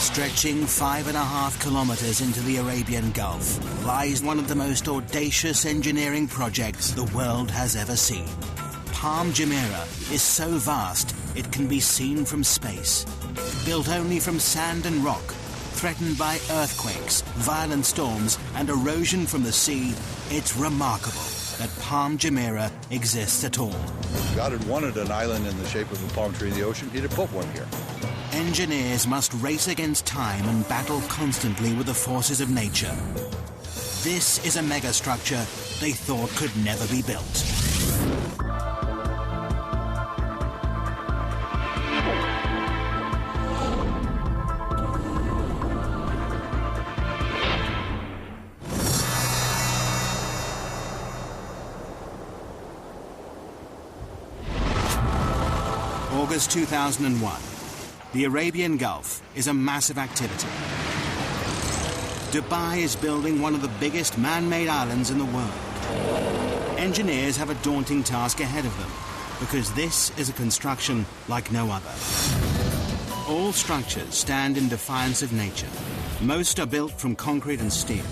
Stretching 5.5 kilometers into the Arabian Gulf lies one of the most audacious engineering projects the world has ever seen. Palm Jumeirah is so vast it can be seen from space. Built only from sand and rock, threatened by earthquakes, violent storms and erosion from the sea, it's remarkable that Palm Jumeirah exists at all. God had wanted an island in the shape of a palm tree in the ocean, he'd have put one here. Engineers must race against time and battle constantly with the forces of nature. This is a megastructure they thought could never be built. August 2001. The Arabian Gulf is a massive activity. Dubai is building one of the biggest man-made islands in the world. Engineers have a daunting task ahead of them because this is a construction like no other. All structures stand in defiance of nature. Most are built from concrete and steel,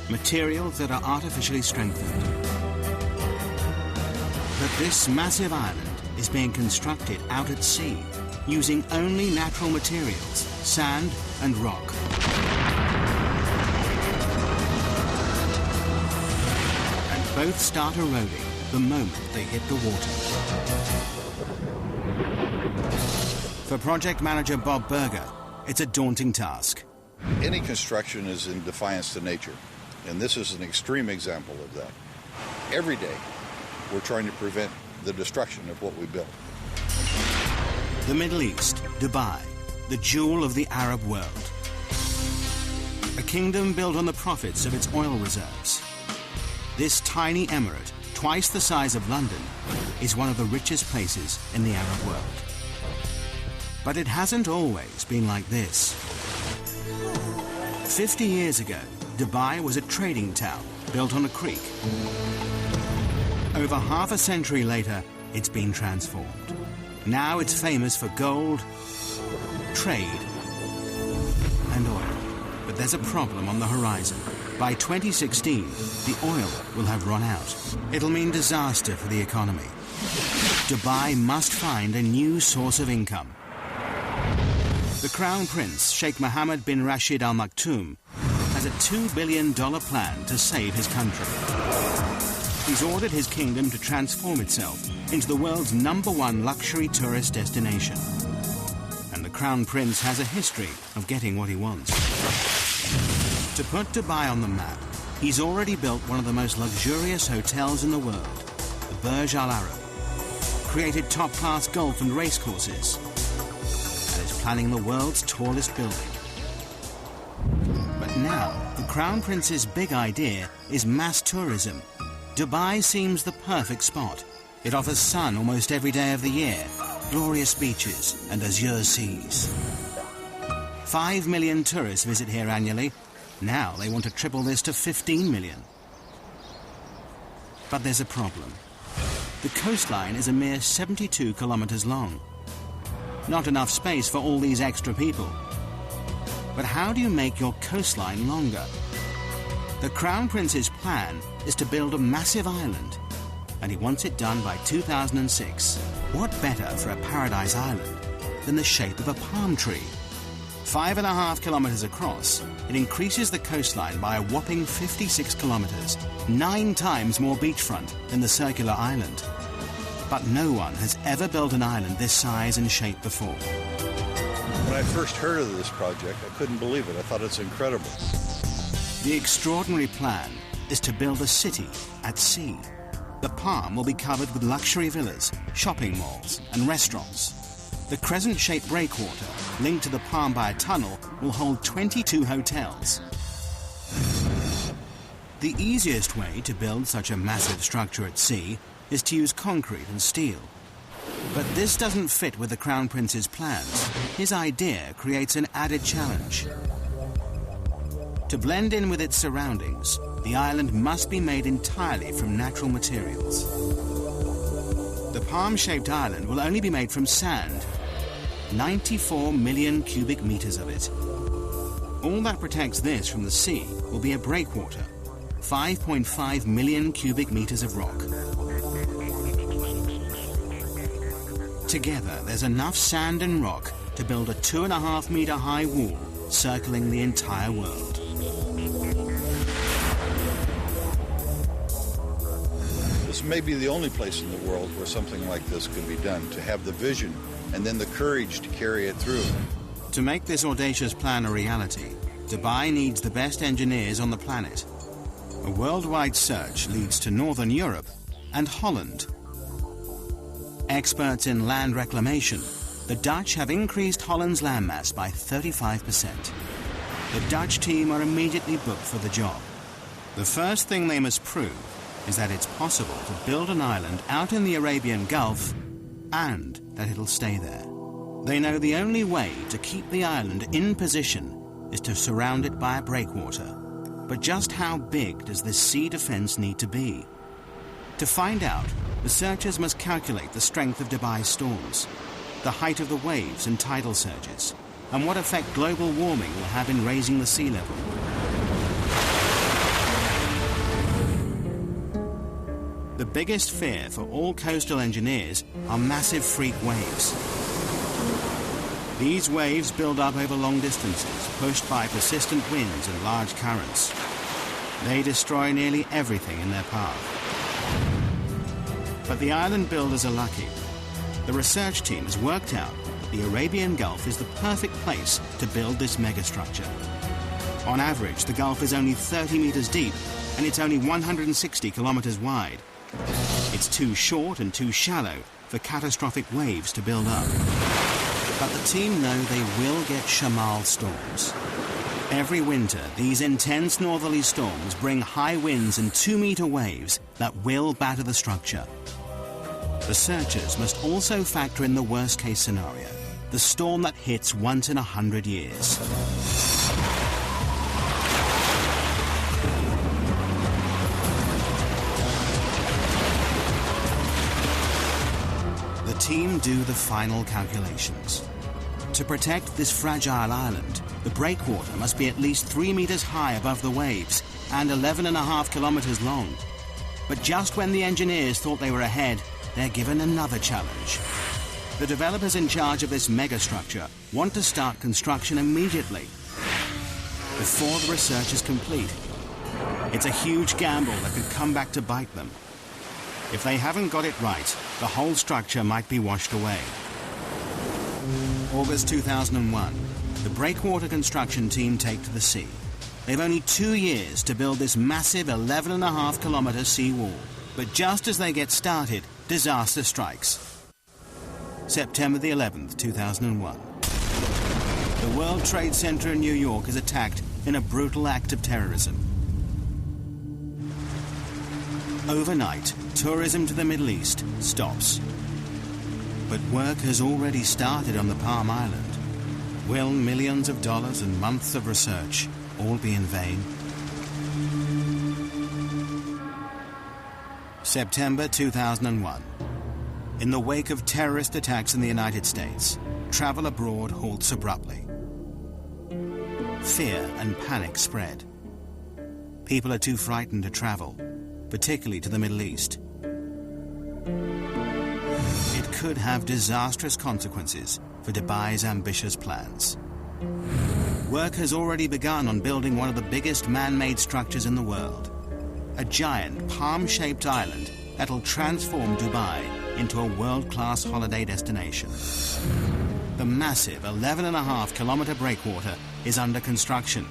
materials that are artificially strengthened. But this massive island is being constructed out at sea, using only natural materials, sand and rock. And both start eroding the moment they hit the water. For project manager Bob Berger, it's a daunting task. Any construction is in defiance to nature, and this is an extreme example of that. Every day, we're trying to prevent the destruction of what we built. The Middle East, Dubai, the jewel of the Arab world. A kingdom built on the profits of its oil reserves. This tiny emirate, twice the size of London, is one of the richest places in the Arab world. But it hasn't always been like this. 50 years ago, Dubai was a trading town built on a creek. Over half a century later, it's been transformed. Now it's famous for gold, trade, and oil. But there's a problem on the horizon. By 2016, the oil will have run out. It'll mean disaster for the economy. Dubai must find a new source of income. The Crown Prince, Sheikh Mohammed bin Rashid Al Maktoum, has a $2 billion plan to save his country. He's ordered his kingdom to transform itself into the world's #1 luxury tourist destination. And the Crown Prince has a history of getting what he wants. To put Dubai on the map, he's already built one of the most luxurious hotels in the world, the Burj Al Arab, created top-class golf and race courses, and is planning the world's tallest building. But now, the Crown Prince's big idea is mass tourism. Dubai seems the perfect spot. It offers sun almost every day of the year, glorious beaches and azure seas. 5 million tourists visit here annually. Now they want to triple this to 15 million. But there's a problem. The coastline is a mere 72 kilometers long. Not enough space for all these extra people. But how do you make your coastline longer? The Crown Prince's plan is to build a massive island, and he wants it done by 2006. What better for a paradise island than the shape of a palm tree? 5.5 kilometers across, it increases the coastline by a whopping 56 kilometers, 9 times more beachfront than the circular island. But no one has ever built an island this size and shape before. When I first heard of this project, I couldn't believe it. I thought it's incredible. The extraordinary plan is to build a city at sea. The palm will be covered with luxury villas, shopping malls and restaurants. The crescent-shaped breakwater, linked to the palm by a tunnel, will hold 22 hotels. The easiest way to build such a massive structure at sea is to use concrete and steel. But this doesn't fit with the Crown Prince's plans. His idea creates an added challenge. To blend in with its surroundings, the island must be made entirely from natural materials. The palm-shaped island will only be made from sand, 94 million cubic meters of it. All that protects this from the sea will be a breakwater, 5.5 million cubic meters of rock. Together, there's enough sand and rock to build a 2.5 meter high wall circling the entire world. This may be the only place in the world where something like this could be done, to have the vision and then the courage to carry it through. To make this audacious plan a reality, Dubai needs the best engineers on the planet. A worldwide search leads to Northern Europe and Holland. Experts in land reclamation, the Dutch have increased Holland's landmass by 35%. The Dutch team are immediately booked for the job. The first thing they must prove is that it's possible to build an island out in the Arabian Gulf and that it'll stay there. They know the only way to keep the island in position is to surround it by a breakwater. But just how big does this sea defense need to be? To find out, researchers must calculate the strength of Dubai's storms, the height of the waves and tidal surges, and what effect global warming will have in raising the sea level. The biggest fear for all coastal engineers are massive freak waves. These waves build up over long distances, pushed by persistent winds and large currents. They destroy nearly everything in their path. But the island builders are lucky. The research team has worked out that the Arabian Gulf is the perfect place to build this megastructure. On average, the Gulf is only 30 meters deep, and it's only 160 kilometers wide. It's too short and too shallow for catastrophic waves to build up. But the team know they will get Shamal storms. Every winter, these intense northerly storms bring high winds and 2-meter waves that will batter the structure. Researchers must also factor in the worst-case scenario, the storm that hits once in 100 years. The team do the final calculations. To protect this fragile island, the breakwater must be at least 3 meters high above the waves and 11.5 kilometers long. But just when the engineers thought they were ahead, they're given another challenge. The developers in charge of this megastructure want to start construction immediately, before the research is complete. It's a huge gamble that could come back to bite them. If they haven't got it right, the whole structure might be washed away. August 2001, the breakwater construction team take to the sea. They've only 2 years to build this massive 11.5 kilometer sea wall. But just as they get started, disaster strikes. September the 11th, 2001. The World Trade Center in New York is attacked in a brutal act of terrorism. Overnight, tourism to the Middle East stops. But work has already started on the Palm Island. Will millions of dollars and months of research all be in vain? September 2001. In the wake of terrorist attacks in the United States, travel abroad halts abruptly. Fear and panic spread. People are too frightened to travel, particularly to the Middle East. It could have disastrous consequences for Dubai's ambitious plans. Work has already begun on building one of the biggest man-made structures in the world. A giant palm-shaped island that'll transform Dubai into a world-class holiday destination. The massive 11.5 kilometer breakwater is under construction.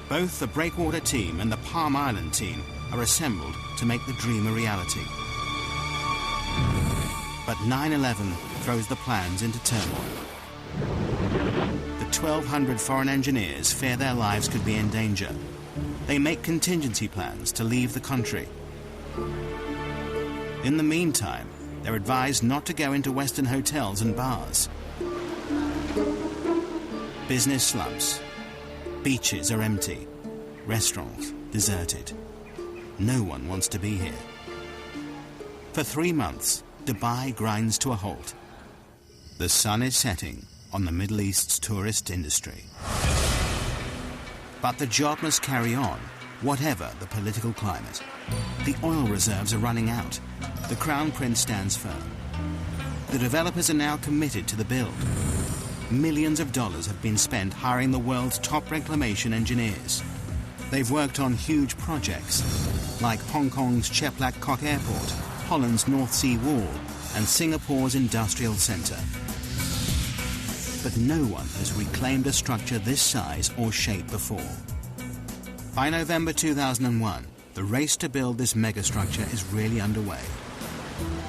Both the breakwater team and the Palm Island team are assembled to make the dream a reality. But 9/11 throws the plans into turmoil. The 1,200 foreign engineers fear their lives could be in danger. They make contingency plans to leave the country. In the meantime, they're advised not to go into Western hotels and bars. Business slumps. Beaches are empty. Restaurants deserted. No one wants to be here. For 3 months, Dubai grinds to a halt. The sun is setting on the Middle East's tourist industry. But the job must carry on, whatever the political climate. The oil reserves are running out. The Crown Prince stands firm. The developers are now committed to the build. Millions of dollars have been spent hiring the world's top reclamation engineers. They've worked on huge projects, like Hong Kong's Chek Lap Kok Airport, Holland's North Sea Wall, and Singapore's industrial centre. But no one has reclaimed a structure this size or shape before. By November 2001, the race to build this megastructure is really underway.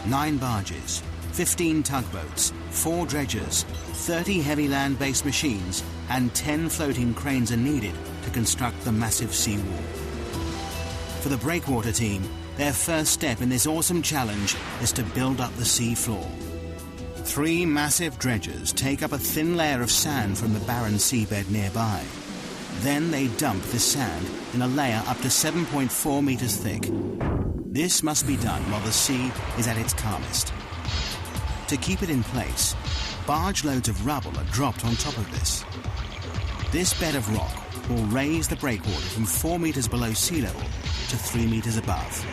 9 barges, 15 tugboats, 4 dredgers, 30 heavy land-based machines, and 10 floating cranes are needed to construct the massive seawall. For the breakwater team, their first step in this awesome challenge is to build up the sea floor. 3 massive dredgers take up a thin layer of sand from the barren seabed nearby. Then they dump the sand in a layer up to 7.4 meters thick. This must be done while the sea is at its calmest. To keep it in place, barge loads of rubble are dropped on top of this. This bed of rock will raise the breakwater from 4 meters below sea level to 3 meters above.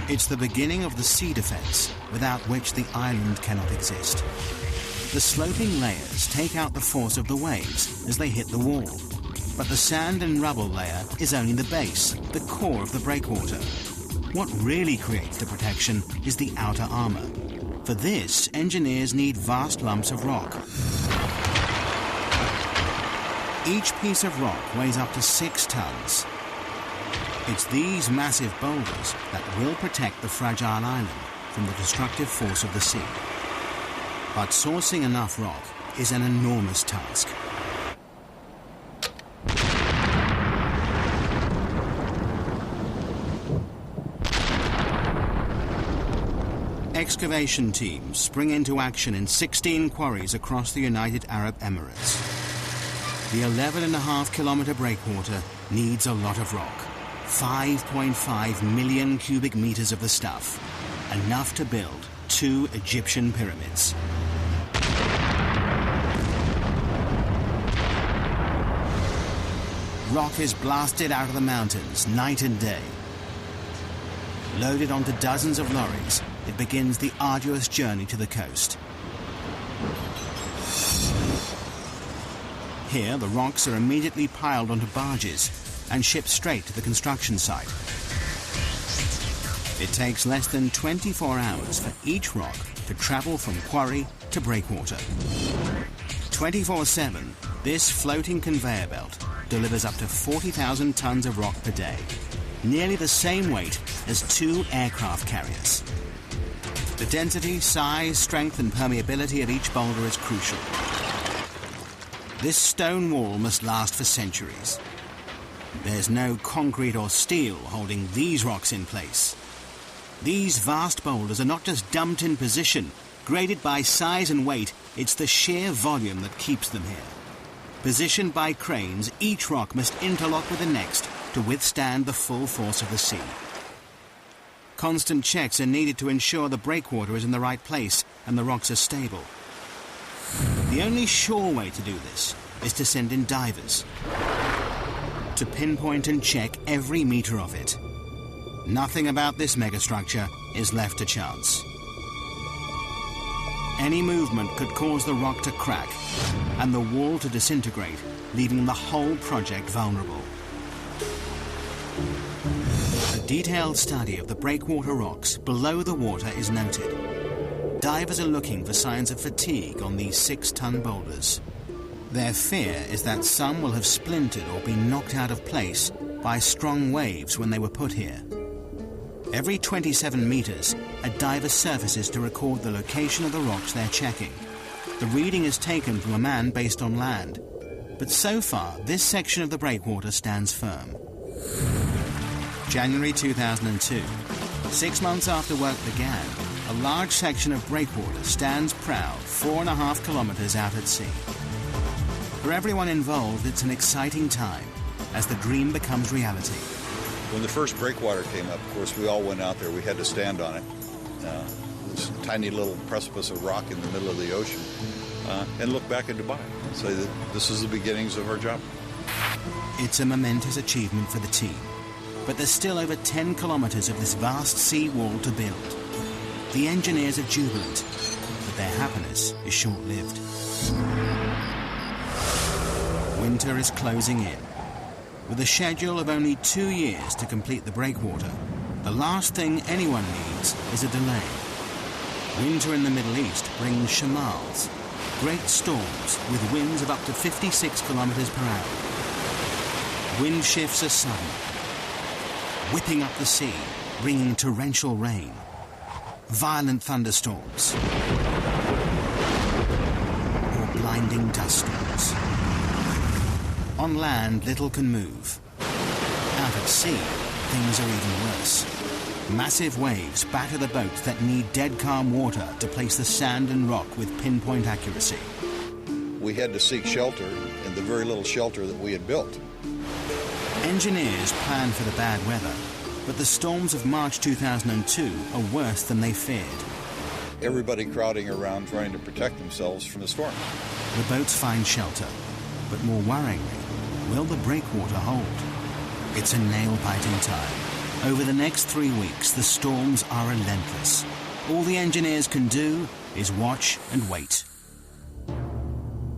It's the beginning of the sea defense, without which the island cannot exist. The sloping layers take out the force of the waves as they hit the wall. But the sand and rubble layer is only the base, the core of the breakwater. What really creates the protection is the outer armour. For this, engineers need vast lumps of rock. Each piece of rock weighs up to 6 tons. It's these massive boulders that will protect the fragile island from the destructive force of the sea. But sourcing enough rock is an enormous task. Excavation teams spring into action in 16 quarries across the United Arab Emirates. The 11.5-kilometre breakwater needs a lot of rock. 5.5 million cubic meters of the stuff, enough to build 2 Egyptian pyramids. Rock is blasted out of the mountains night and day. Loaded onto dozens of lorries, it begins the arduous journey to the coast. Here, the rocks are immediately piled onto barges and shipped straight to the construction site. It takes less than 24 hours for each rock to travel from quarry to breakwater. 24/7, this floating conveyor belt delivers up to 40,000 tons of rock per day, nearly the same weight as 2 aircraft carriers. The density, size, strength and permeability of each boulder is crucial. This stone wall must last for centuries. There's no concrete or steel holding these rocks in place. These vast boulders are not just dumped in position, graded by size and weight, it's the sheer volume that keeps them here. Positioned by cranes, each rock must interlock with the next to withstand the full force of the sea. Constant checks are needed to ensure the breakwater is in the right place and the rocks are stable. The only sure way to do this is to send in divers to pinpoint and check every metre of it. Nothing about this megastructure is left to chance. Any movement could cause the rock to crack and the wall to disintegrate, leaving the whole project vulnerable. A detailed study of the breakwater rocks below the water is noted. Divers are looking for signs of fatigue on these 6-ton boulders. Their fear is that some will have splintered or been knocked out of place by strong waves when they were put here. Every 27 meters, a diver surfaces to record the location of the rocks they're checking. The reading is taken from a man based on land. But so far, this section of the breakwater stands firm. January 2002. 6 months after work began, a large section of breakwater stands proud 4.5 kilometers out at sea. For everyone involved, it's an exciting time as the dream becomes reality. When the first breakwater came up, of course, we all went out there. We had to stand on it. This tiny little precipice of rock in the middle of the ocean, and look back at Dubai and say that this is the beginnings of our job. It's a momentous achievement for the team, but there's still over 10 kilometers of this vast sea wall to build. The engineers are jubilant, but their happiness is short-lived. Winter is closing in. With a schedule of only 2 years to complete the breakwater, the last thing anyone needs is a delay. Winter in the Middle East brings shamals, great storms with winds of up to 56 kilometers per hour. Wind shifts are sudden, whipping up the sea, bringing torrential rain, violent thunderstorms, or blinding dust storms. On land, little can move. Out at sea, things are even worse. Massive waves batter the boats that need dead calm water to place the sand and rock with pinpoint accuracy. We had to seek shelter in the very little shelter that we had built. Engineers planned for the bad weather, but the storms of March 2002 are worse than they feared. Everybody crowding around trying to protect themselves from the storm. The boats find shelter, but more worryingly, will the breakwater hold? It's a nail-biting time. Over the next 3 weeks, the storms are relentless. All the engineers can do is watch and wait.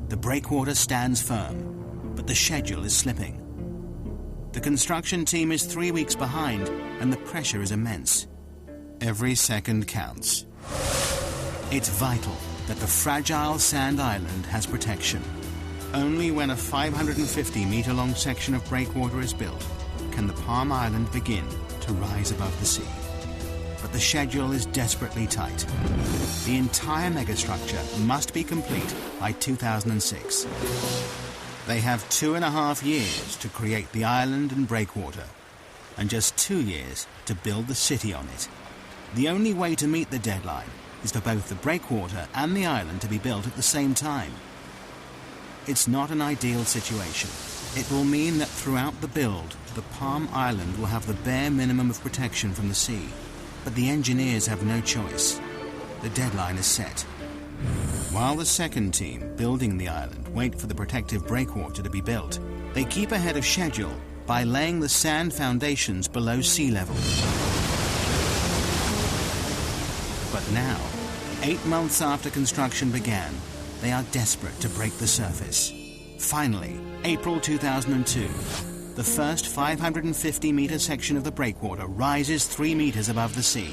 The breakwater stands firm, but the schedule is slipping. The construction team is 3 weeks behind, and the pressure is immense. Every second counts. It's vital that the fragile sand island has protection. Only when a 550-meter-long section of breakwater is built can the Palm Island begin to rise above the sea. But the schedule is desperately tight. The entire megastructure must be complete by 2006. They have 2.5 years to create the island and breakwater, and just 2 years to build the city on it. The only way to meet the deadline is for both the breakwater and the island to be built at the same time. It's not an ideal situation. It will mean that throughout the build, the Palm Island will have the bare minimum of protection from the sea. But the engineers have no choice. The deadline is set. While the second team, building the island, wait for the protective breakwater to be built, they keep ahead of schedule by laying the sand foundations below sea level. But now, 8 months after construction began, they are desperate to break the surface. Finally, April 2002, the first 550-meter section of the breakwater rises 3 meters above the sea.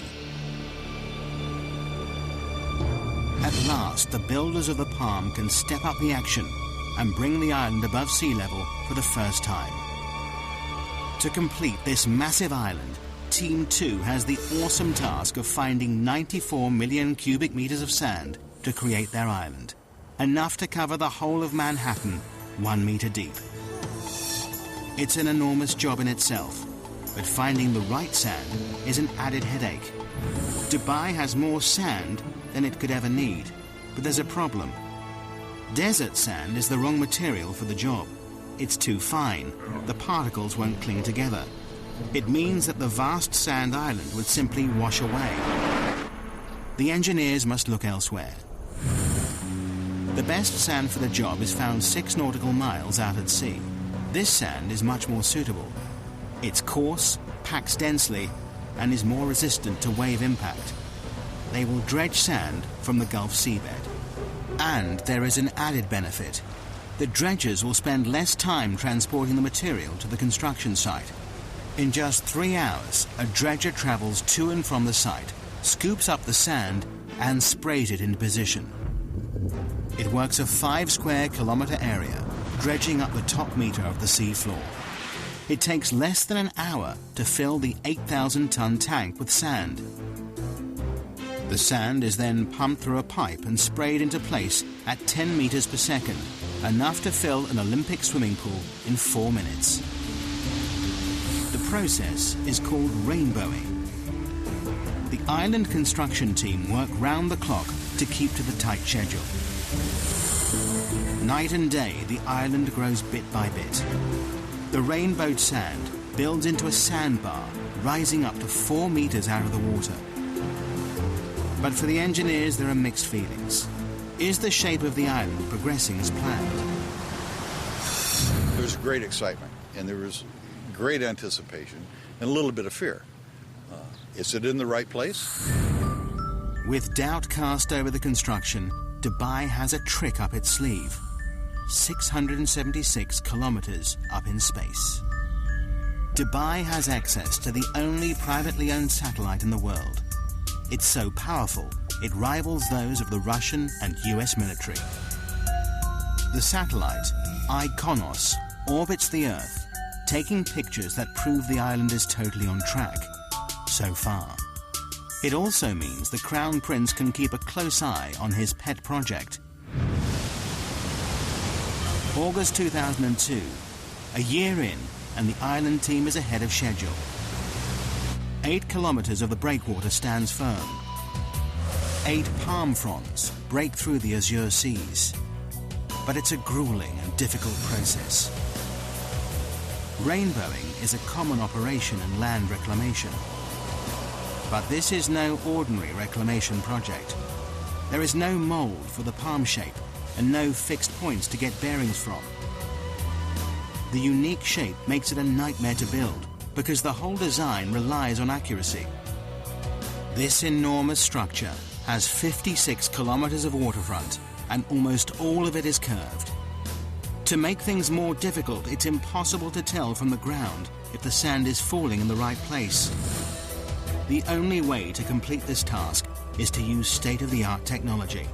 At last, the builders of the Palm can step up the action and bring the island above sea level for the first time. To complete this massive island, Team 2 has the awesome task of finding 94 million cubic meters of sand to create their island, enough to cover the whole of Manhattan 1 meter deep. It's an enormous job in itself, but finding the right sand is an added headache. Dubai has more sand than it could ever need, but there's a problem. Desert sand is the wrong material for the job. It's too fine. The particles won't cling together. It means that the vast sand island would simply wash away. The engineers must look elsewhere. The best sand for the job is found 6 nautical miles out at sea. This sand is much more suitable. It's coarse, packs densely, and is more resistant to wave impact. They will dredge sand from the Gulf seabed. And there is an added benefit. The dredgers will spend less time transporting the material to the construction site. In just 3 hours, a dredger travels to and from the site, scoops up the sand, and sprays it into position. It works a 5 square kilometer area, dredging up the top meter of the sea floor. It takes less than an hour to fill the 8,000-ton tank with sand. The sand is then pumped through a pipe and sprayed into place at 10 meters per second, enough to fill an Olympic swimming pool in 4 minutes. The process is called rainbowing. The island construction team work round the clock to keep to the tight schedule. Night and day, the island grows bit by bit. The rainbowed sand builds into a sandbar, rising up to 4 meters out of the water. But for the engineers, there are mixed feelings. Is the shape of the island progressing as planned? There's great excitement. and there was great anticipation and a little bit of fear. Is it in the right place? With doubt cast over the construction, Dubai has a trick up its sleeve. 676 kilometers up in space. Dubai has access to the only privately owned satellite in the world. It's so powerful, it rivals those of the Russian and US military. The satellite, Iconos, orbits the Earth, taking pictures that prove the island is totally on track, so far. It also means the Crown Prince can keep a close eye on his pet project. August 2002, a year in, and the island team is ahead of schedule. 8 kilometers of the breakwater stands firm. 8 palm fronds break through the azure seas. But it's a grueling and difficult process. Rainbowing is a common operation in land reclamation. But this is no ordinary reclamation project. There is no mold for the palm shape and no fixed points to get bearings from. The unique shape makes it a nightmare to build because the whole design relies on accuracy. This enormous structure has 56 kilometers of waterfront and almost all of it is curved. To make things more difficult, it's impossible to tell from the ground if the sand is falling in the right place. The only way to complete this task is to use state-of-the-art technology.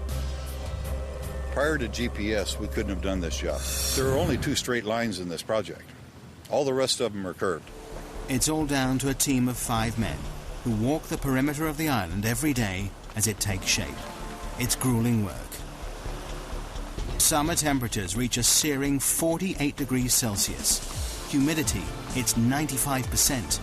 Prior to GPS, we couldn't have done this job. There are only 2 straight lines in this project. All the rest of them are curved. It's all down to a team of 5 men who walk the perimeter of the island every day as it takes shape. It's grueling work. Summer temperatures reach a searing 48 degrees Celsius. Humidity hits 95%.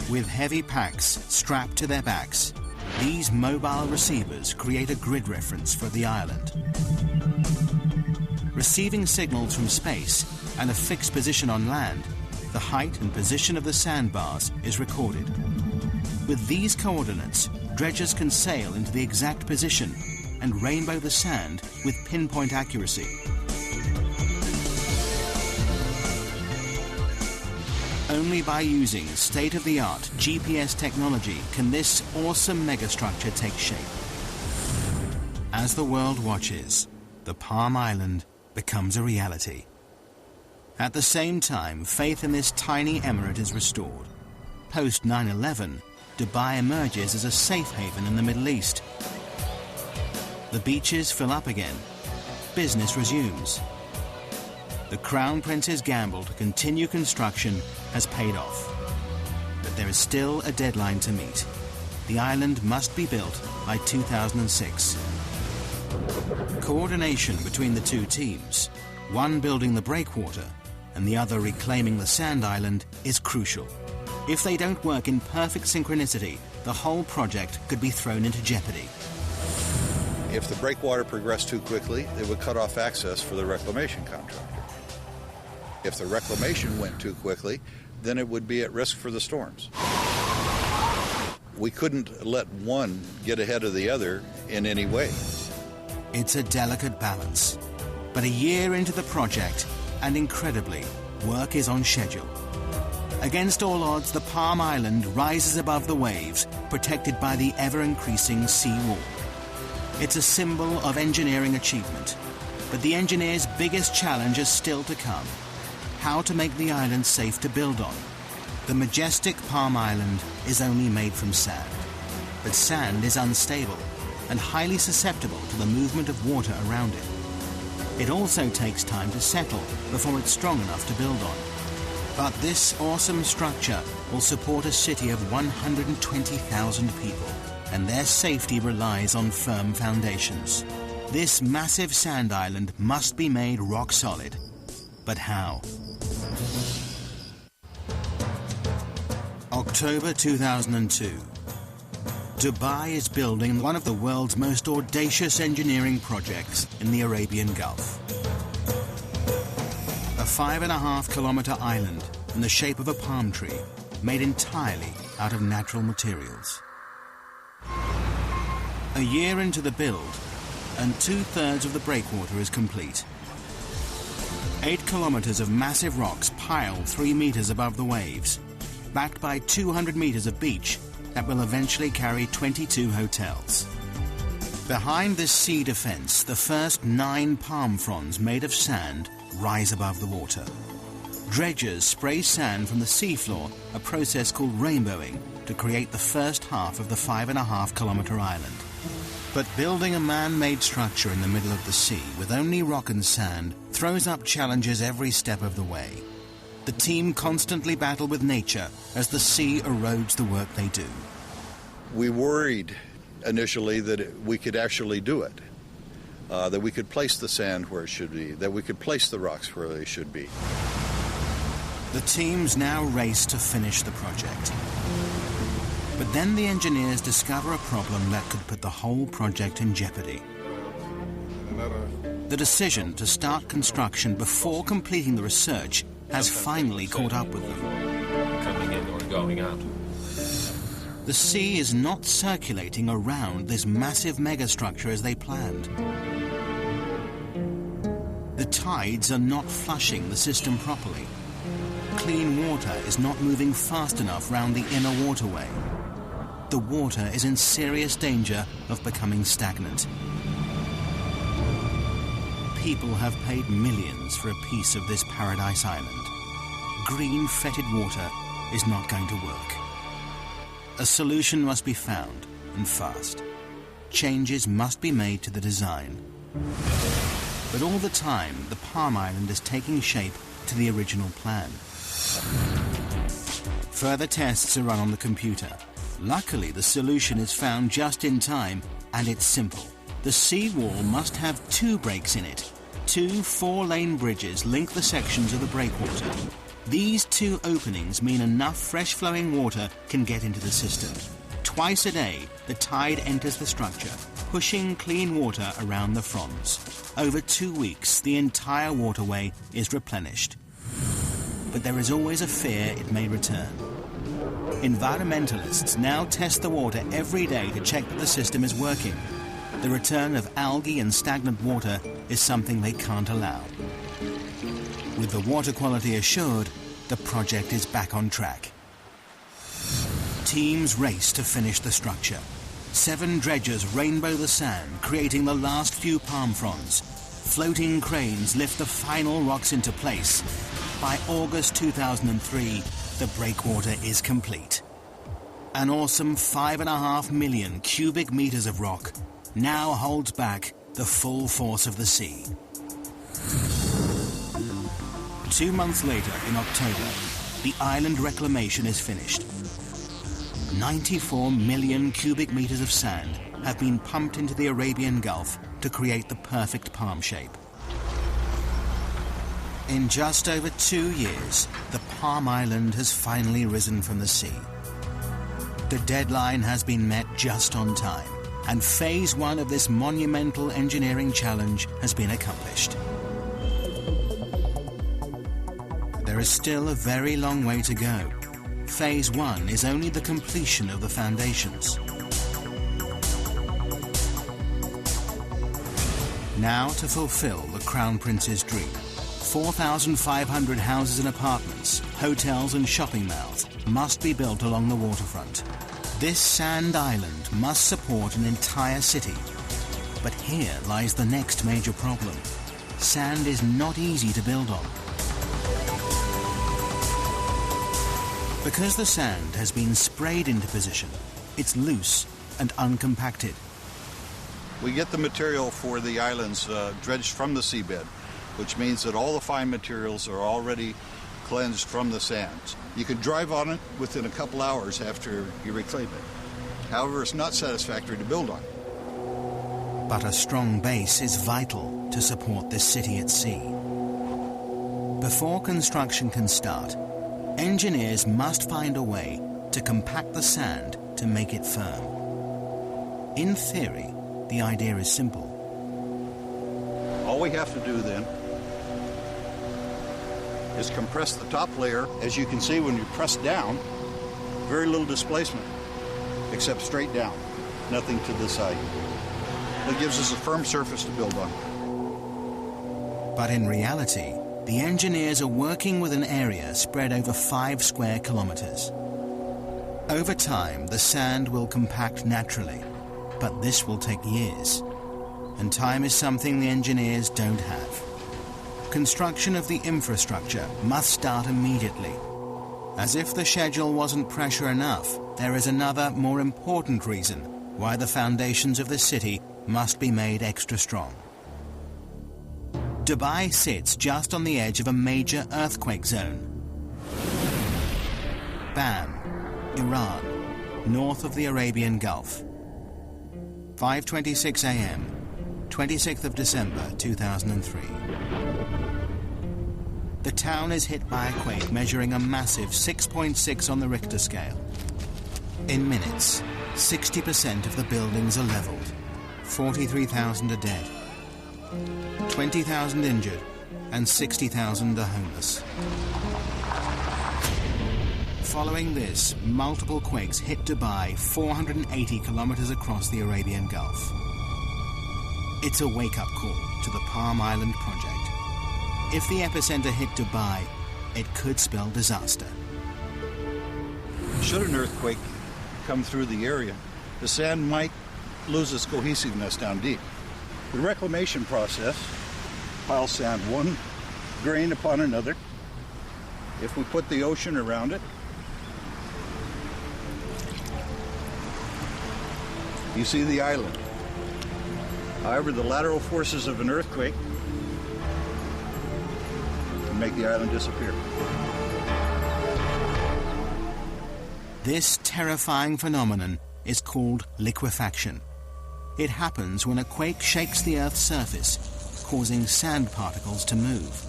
With heavy packs strapped to their backs, these mobile receivers create a grid reference for the island. Receiving signals from space and a fixed position on land, the height and position of the sandbars is recorded. With these coordinates, dredgers can sail into the exact position and rainbow the sand with pinpoint accuracy. Only by using state-of-the-art GPS technology can this awesome megastructure take shape. As the world watches, the Palm Island becomes a reality. At the same time, faith in this tiny emirate is restored. Post 9/11, Dubai emerges as a safe haven in the Middle East. The beaches fill up again. Business resumes. The Crown Prince's gamble to continue construction has paid off. But there is still a deadline to meet. The island must be built by 2006. Coordination between the 2 teams, one building the breakwater and the other reclaiming the sand island, is crucial. If they don't work in perfect synchronicity, the whole project could be thrown into jeopardy. If the breakwater progressed too quickly, it would cut off access for the reclamation contractor. If the reclamation went too quickly, then it would be at risk for the storms. We couldn't let one get ahead of the other in any way. It's a delicate balance. But a year into the project, and incredibly, work is on schedule. Against all odds, the Palm Island rises above the waves, protected by the ever-increasing sea wall. It's a symbol of engineering achievement. But the engineers' biggest challenge is still to come: how to make the island safe to build on. The majestic Palm Island is only made from sand. But sand is unstable and highly susceptible to the movement of water around it. It also takes time to settle before it's strong enough to build on. But this awesome structure will support a city of 120,000 people, and their safety relies on firm foundations. This massive sand island must be made rock solid. But how? October 2002. Dubai is building one of the world's most audacious engineering projects in the Arabian Gulf. A 5.5-kilometer island in the shape of a palm tree, made entirely out of natural materials. A year into the build, and 2/3 of the breakwater is complete. 8 kilometers of massive rocks piled 3 meters above the waves, backed by 200 meters of beach that will eventually carry 22 hotels. Behind this sea defense, the first 9 palm fronds made of sand rise above the water. Dredgers spray sand from the seafloor, a process called rainbowing, to create the first half of the 5.5-kilometer island. But building a man-made structure in the middle of the sea with only rock and sand throws up challenges every step of the way. The team constantly battle with nature as the sea erodes the work they do. We worried initially that we could actually do it, that we could place the sand where it should be, that we could place the rocks where they should be. The teams now race to finish the project. But then the engineers discover a problem that could put the whole project in jeopardy. The decision to start construction before completing the research has finally caught up with them. Coming in or going out. The sea is not circulating around this massive megastructure as they planned. The tides are not flushing the system properly. Clean water is not moving fast enough round the inner waterway. The water is in serious danger of becoming stagnant. People have paid millions for a piece of this paradise island. Green, fetid water is not going to work. A solution must be found, and fast. Changes must be made to the design. But all the time, the Palm Island is taking shape to the original plan. Further tests are run on the computer. Luckily, the solution is found just in time, and it's simple. The seawall must have 2 breaks in it. 2 4-lane bridges link the sections of the breakwater. These 2 openings mean enough fresh-flowing water can get into the system. Twice a day, the tide enters the structure, pushing clean water around the fronds. Over 2 weeks, the entire waterway is replenished. But there is always a fear it may return. Environmentalists now test the water every day to check that the system is working. The return of algae and stagnant water is something they can't allow. With the water quality assured, the project is back on track. Teams race to finish the structure. 7 dredgers rainbow the sand, creating the last few palm fronds. Floating cranes lift the final rocks into place. By August 2003, the breakwater is complete. An awesome 5.5 million cubic meters of rock now holds back the full force of the sea. 2 months later, in October, the island reclamation is finished. 94 million cubic meters of sand have been pumped into the Arabian Gulf to create the perfect palm shape. In just over 2 years, the Palm Island has finally risen from the sea. The deadline has been met just on time, and Phase 1 of this monumental engineering challenge has been accomplished. There is still a very long way to go. Phase 1 is only the completion of the foundations. Now to fulfill the Crown Prince's dream. 4,500 houses and apartments, hotels and shopping malls must be built along the waterfront. This sand island must support an entire city. But here lies the next major problem. Sand is not easy to build on. Because the sand has been sprayed into position, it's loose and uncompacted. We get the material for the islands dredged from the seabed, which means that all the fine materials are already cleansed from the sands. You can drive on it within a couple hours after you reclaim it. However, it's not satisfactory to build on. But a strong base is vital to support this city at sea. Before construction can start, engineers must find a way to compact the sand to make it firm. In theory, the idea is simple. All we have to do then is compress the top layer. As you can see, when you press down, very little displacement, except straight down, nothing to the side. That gives us a firm surface to build on. But in reality, The engineers are working with an area spread over 5 square kilometers. Over time, the sand will compact naturally, but this will take years. And time is something the engineers don't have. Construction of the infrastructure must start immediately. As if the schedule wasn't pressure enough, there is another, more important reason why the foundations of the city must be made extra strong. Dubai sits just on the edge of a major earthquake zone. Bam, Iran, north of the Arabian Gulf. 5:26 a.m., 26th of December 2003. The town is hit by a quake measuring a massive 6.6 on the Richter scale. In minutes, 60% of the buildings are leveled. 43,000 are dead. 20,000 injured, and 60,000 are homeless. Following this, multiple quakes hit Dubai 480 kilometers across the Arabian Gulf. It's a wake-up call to the Palm Island project. If the epicenter hit Dubai, it could spell disaster. Should an earthquake come through the area, the sand might lose its cohesiveness down deep. The reclamation process piles sand one grain upon another. If we put the ocean around it, you see the island. However, the lateral forces of an earthquake can make the island disappear. This terrifying phenomenon is called liquefaction. It happens when a quake shakes the Earth's surface, causing sand particles to move.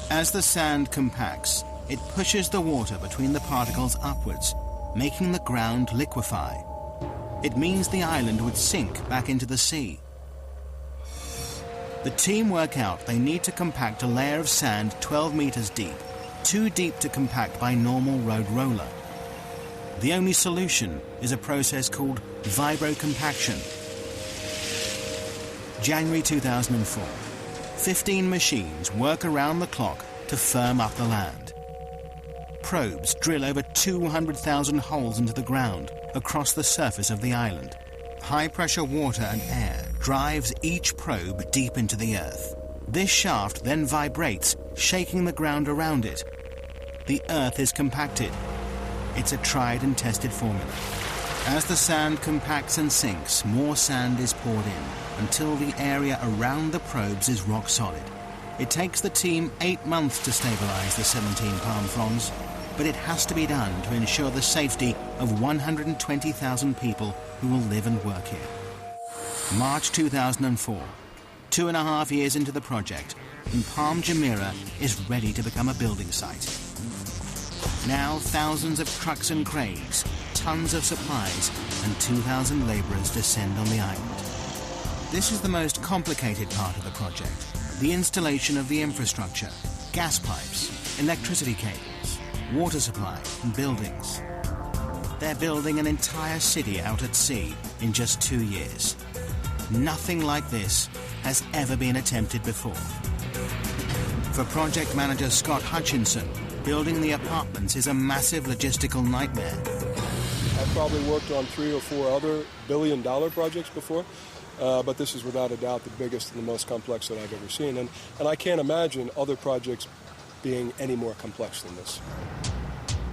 As the sand compacts, it pushes the water between the particles upwards, making the ground liquefy. It means the island would sink back into the sea. The team work out they need to compact a layer of sand 12 meters deep, too deep to compact by normal road roller. The only solution is a process called vibrocompaction. January 2004. 15 machines work around the clock to firm up the land. Probes drill over 200,000 holes into the ground across the surface of the island. High-pressure water and air drives each probe deep into the earth. This shaft then vibrates, shaking the ground around it. The earth is compacted. It's a tried and tested formula. As the sand compacts and sinks, more sand is poured in until the area around the probes is rock solid. It takes the team 8 months to stabilize the 17 palm fronds, but it has to be done to ensure the safety of 120,000 people who will live and work here. March 2004, 2.5 years into the project, and Palm Jumeirah is ready to become a building site. Now thousands of trucks and cranes, tons of supplies, and 2,000 laborers descend on the island. This is the most complicated part of the project, the installation of the infrastructure, gas pipes, electricity cables, water supply, and buildings. They're building an entire city out at sea in just 2 years. Nothing like this has ever been attempted before. For project manager Scott Hutchinson, building the apartments is a massive logistical nightmare. I've probably worked on 3 or 4 other billion-dollar projects before, but this is without a doubt the biggest and the most complex that I've ever seen. And I can't imagine other projects being any more complex than this.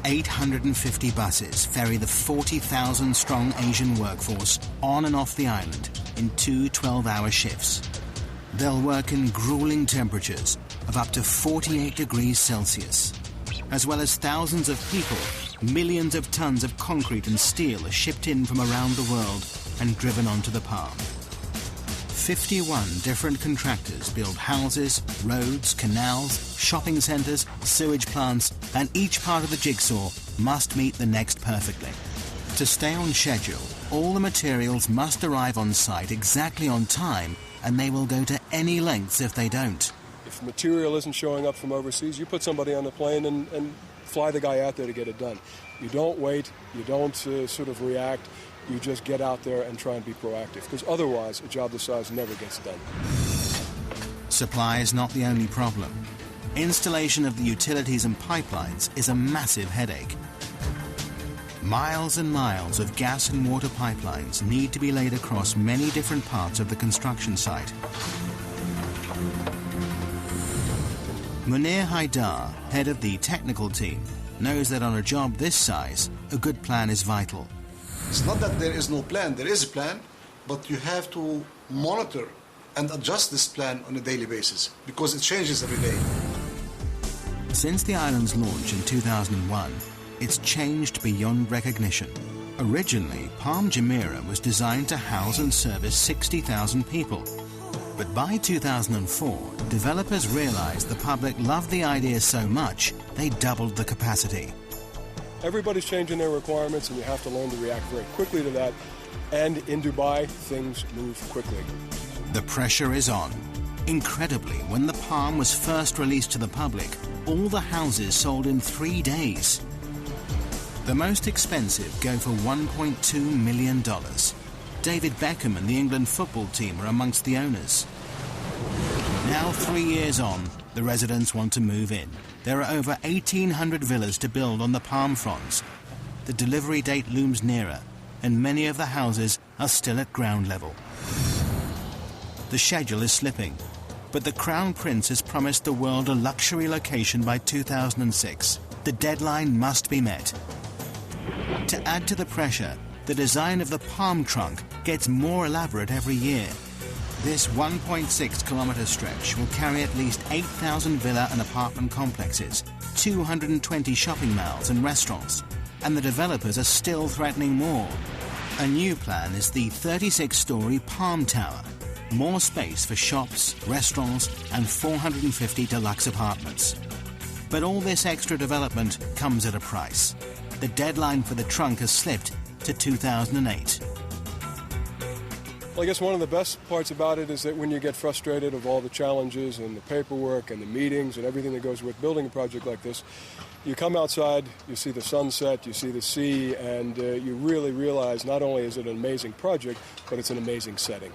850 buses ferry the 40,000-strong Asian workforce on and off the island in 2 12-hour shifts. They'll work in grueling temperatures of up to 48 degrees Celsius. As well as thousands of people, millions of tons of concrete and steel are shipped in from around the world and driven onto the Palm. 51 different contractors build houses, roads, canals, shopping centres, sewage plants, and each part of the jigsaw must meet the next perfectly. To stay on schedule, all the materials must arrive on site exactly on time, and they will go to any lengths if they don't. If material isn't showing up from overseas, you put somebody on the plane and fly the guy out there to get it done. You don't wait, you don't sort of react. You just get out there and try and be proactive, because otherwise a job this size never gets done. Supply is not the only problem. Installation of the utilities and pipelines is a massive headache. Miles and miles of gas and water pipelines need to be laid across many different parts of the construction site. Munir Haidar, head of the technical team, knows that on a job this size, a good plan is vital. It's not that there is no plan, there is a plan, but you have to monitor and adjust this plan on a daily basis because it changes every day. Since the island's launch in 2001, it's changed beyond recognition. Originally, Palm Jumeirah was designed to house and service 60,000 people. But by 2004, developers realized the public loved the idea so much, they doubled the capacity. Everybody's changing their requirements, and you have to learn to react very quickly to that. And in Dubai, things move quickly. The pressure is on. Incredibly, when the Palm was first released to the public, all the houses sold in 3 days. The most expensive go for $1.2 million. David Beckham and the England football team are amongst the owners. Now, 3 years on, the residents want to move in. There are over 1,800 villas to build on the palm fronds. The delivery date looms nearer, and many of the houses are still at ground level. The schedule is slipping, but the Crown Prince has promised the world a luxury location by 2006. The deadline must be met. To add to the pressure, the design of the palm trunk gets more elaborate every year. This 1.6-kilometre stretch will carry at least 8,000 villa and apartment complexes, 220 shopping malls and restaurants, and the developers are still threatening more. A new plan is the 36-storey Palm Tower, more space for shops, restaurants, and 450 deluxe apartments. But all this extra development comes at a price. The deadline for the trunk has slipped to 2008. Well, I guess one of the best parts about it is that when you get frustrated of all the challenges and the paperwork and the meetings and everything that goes with building a project like this, you come outside, you see the sunset, you see the sea, and you really realize not only is it an amazing project, but it's an amazing setting.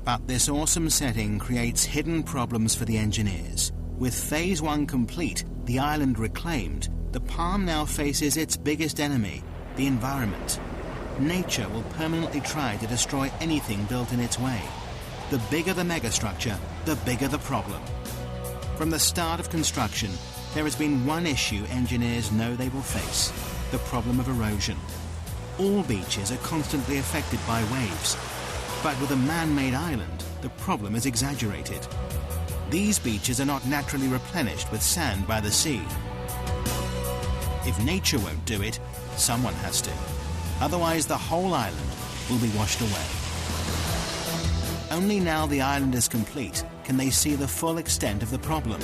But this awesome setting creates hidden problems for the engineers. With Phase 1 complete, the island reclaimed, the Palm now faces its biggest enemy, the environment. Nature will permanently try to destroy anything built in its way. The bigger the megastructure, the bigger the problem. From the start of construction, there has been one issue engineers know they will face: the problem of erosion. All beaches are constantly affected by waves, but with a man-made island, the problem is exaggerated. These beaches are not naturally replenished with sand by the sea. If nature won't do it, someone has to. Otherwise, the whole island will be washed away. Only now the island is complete can they see the full extent of the problem.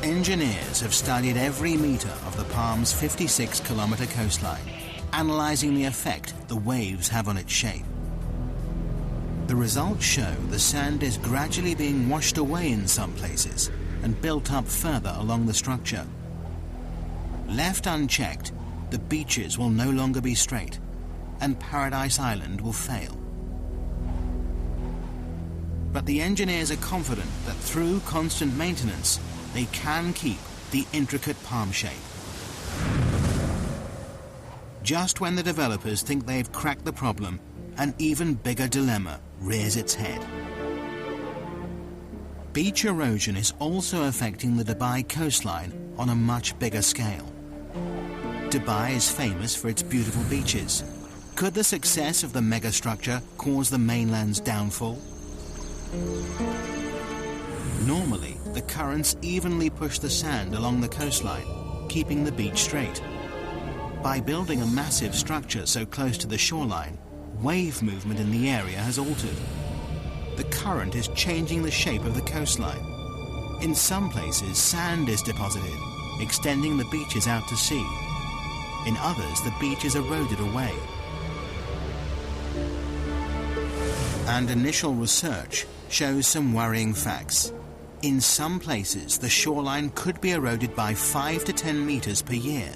Engineers have studied every metre of the Palm's 56-kilometre coastline, analysing the effect the waves have on its shape. The results show the sand is gradually being washed away in some places and built up further along the structure. Left unchecked, the beaches will no longer be straight, and Paradise Island will fail. But the engineers are confident that through constant maintenance, they can keep the intricate palm shape. Just when the developers think they've cracked the problem, an even bigger dilemma rears its head. Beach erosion is also affecting the Dubai coastline on a much bigger scale. Dubai is famous for its beautiful beaches. Could the success of the megastructure cause the mainland's downfall? Normally, the currents evenly push the sand along the coastline, keeping the beach straight. By building a massive structure so close to the shoreline, wave movement in the area has altered. The current is changing the shape of the coastline. In some places, sand is deposited, extending the beaches out to sea. In others, the beach is eroded away. And initial research shows some worrying facts. In some places, the shoreline could be eroded by 5 to 10 meters per year.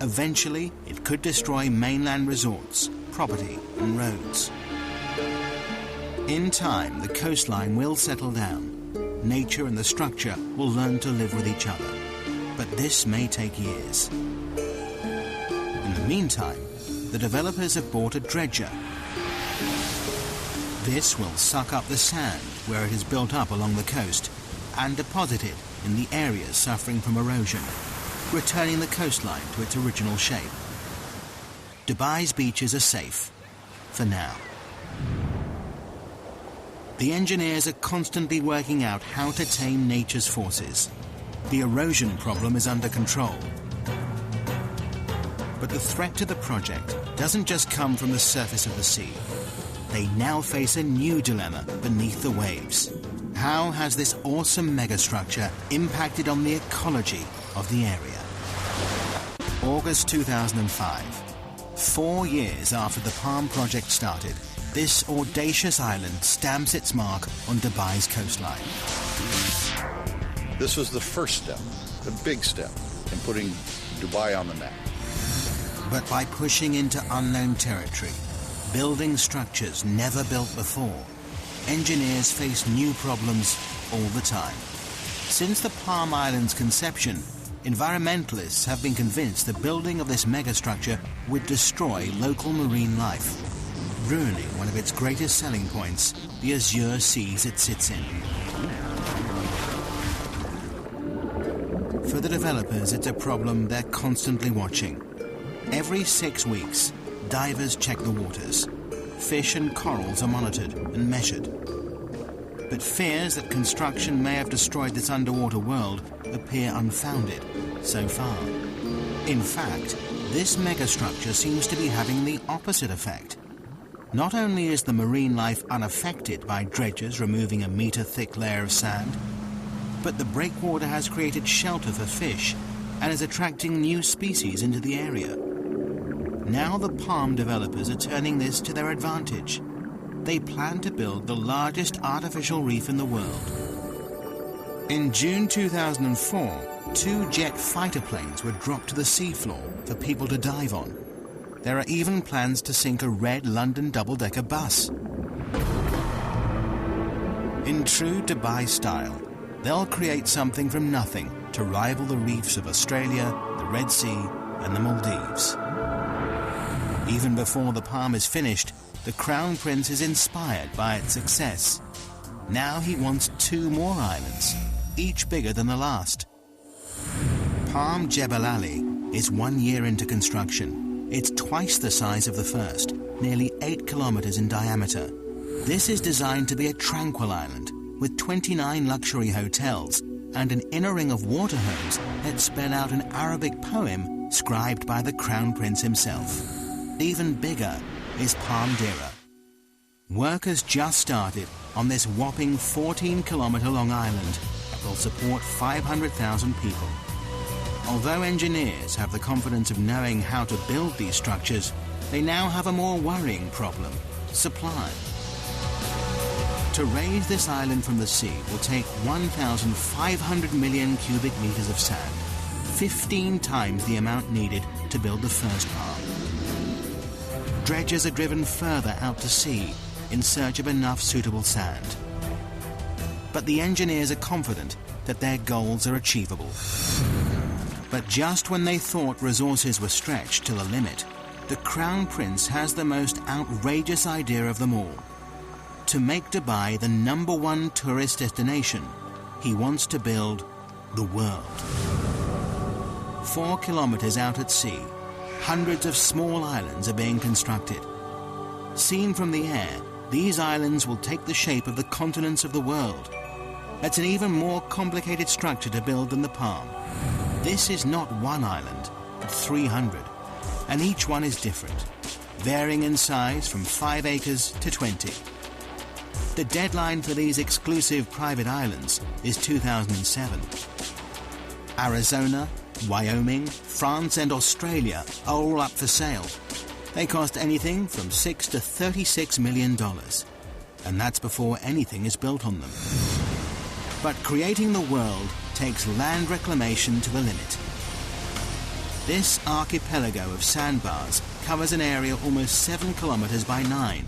Eventually, it could destroy mainland resorts, property, and roads. In time, the coastline will settle down. Nature and the structure will learn to live with each other. But this may take years. In the meantime, the developers have bought a dredger. This will suck up the sand where it is built up along the coast and deposit it in the areas suffering from erosion, returning the coastline to its original shape. Dubai's beaches are safe, for now. The engineers are constantly working out how to tame nature's forces. The erosion problem is under control. But the threat to the project doesn't just come from the surface of the sea. They now face a new dilemma beneath the waves. How has this awesome megastructure impacted on the ecology of the area? August 2005. 4 years after the Palm project started, this audacious island stamps its mark on Dubai's coastline. This was the first step, the big step, in putting Dubai on the map. But by pushing into unknown territory, building structures never built before, engineers face new problems all the time. Since the Palm Island's conception, environmentalists have been convinced the building of this megastructure would destroy local marine life, ruining one of its greatest selling points, the azure seas it sits in. For the developers, it's a problem they're constantly watching. Every 6 weeks, divers check the waters. Fish and corals are monitored and measured. But fears that construction may have destroyed this underwater world appear unfounded so far. In fact, this megastructure seems to be having the opposite effect. Not only is the marine life unaffected by dredgers removing a meter-thick layer of sand, but the breakwater has created shelter for fish and is attracting new species into the area. Now the Palm developers are turning this to their advantage. They plan to build the largest artificial reef in the world. In June 2004, 2 jet fighter planes were dropped to the seafloor for people to dive on. There are even plans to sink a red London double-decker bus. In true Dubai style, they'll create something from nothing to rival the reefs of Australia, the Red Sea, and the Maldives. Even before the Palm is finished, the Crown Prince is inspired by its success. Now he wants 2 more islands, each bigger than the last. Palm Jebel Ali is 1 year into construction. It's twice the size of the first, nearly 8 kilometers in diameter. This is designed to be a tranquil island with 29 luxury hotels and an inner ring of water homes that spell out an Arabic poem scribed by the Crown Prince himself. Even bigger is Palm Dira. Work has just started on this whopping 14-kilometer-long island that will support 500,000 people. Although engineers have the confidence of knowing how to build these structures, they now have a more worrying problem: supply. To raise this island from the sea will take 1,500 million cubic meters of sand, 15 times the amount needed to build the first Palm. Dredgers are driven further out to sea in search of enough suitable sand. But the engineers are confident that their goals are achievable. But just when they thought resources were stretched to the limit, the Crown Prince has the most outrageous idea of them all. To make Dubai the #1 tourist destination, he wants to build the world. 4 kilometers out at sea, hundreds of small islands are being constructed. Seen from the air, these islands will take the shape of the continents of the world. It's an even more complicated structure to build than the Palm. This is not 1 island, but 300, and each one is different, varying in size from 5 acres to 20. The deadline for these exclusive private islands is 2007. Arizona, Wyoming, France and Australia are all up for sale. They cost anything from $6 to $36 million, and that's before anything is built on them. But creating the world takes land reclamation to the limit. This archipelago of sandbars covers an area almost 7 kilometers by 9.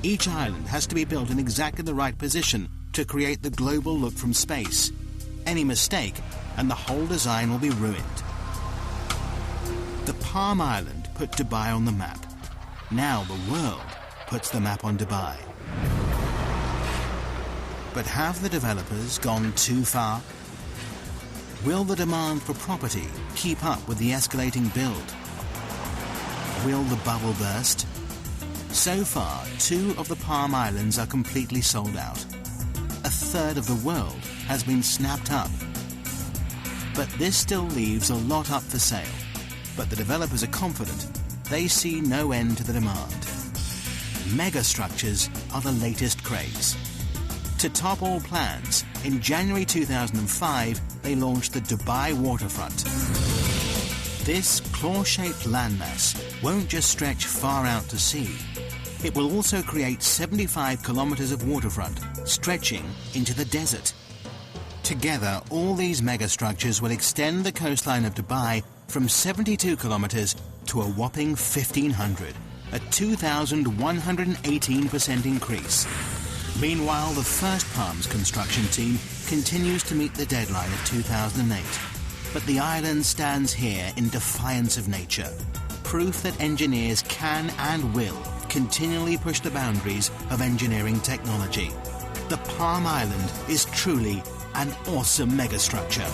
Each island has to be built in exactly the right position to create the global look from space. Any mistake and the whole design will be ruined. The Palm Island put Dubai on the map. Now the world puts the map on Dubai. But have the developers gone too far? Will the demand for property keep up with the escalating build? Will the bubble burst? So far, 2 of the Palm Islands are completely sold out. A third of the world has been snapped up. But this still leaves a lot up for sale. But the developers are confident they see no end to the demand. Megastructures are the latest craze. To top all plans, in January 2005, they launched the Dubai waterfront. This claw-shaped landmass won't just stretch far out to sea. It will also create 75 kilometers of waterfront, stretching into the desert. Together, all these megastructures will extend the coastline of Dubai from 72 kilometers to a whopping 1,500, a 2,118% increase. Meanwhile, the first Palms construction team continues to meet the deadline of 2008. But the island stands here in defiance of nature, proof that engineers can and will continually push the boundaries of engineering technology. The Palm Island is truly an awesome megastructure.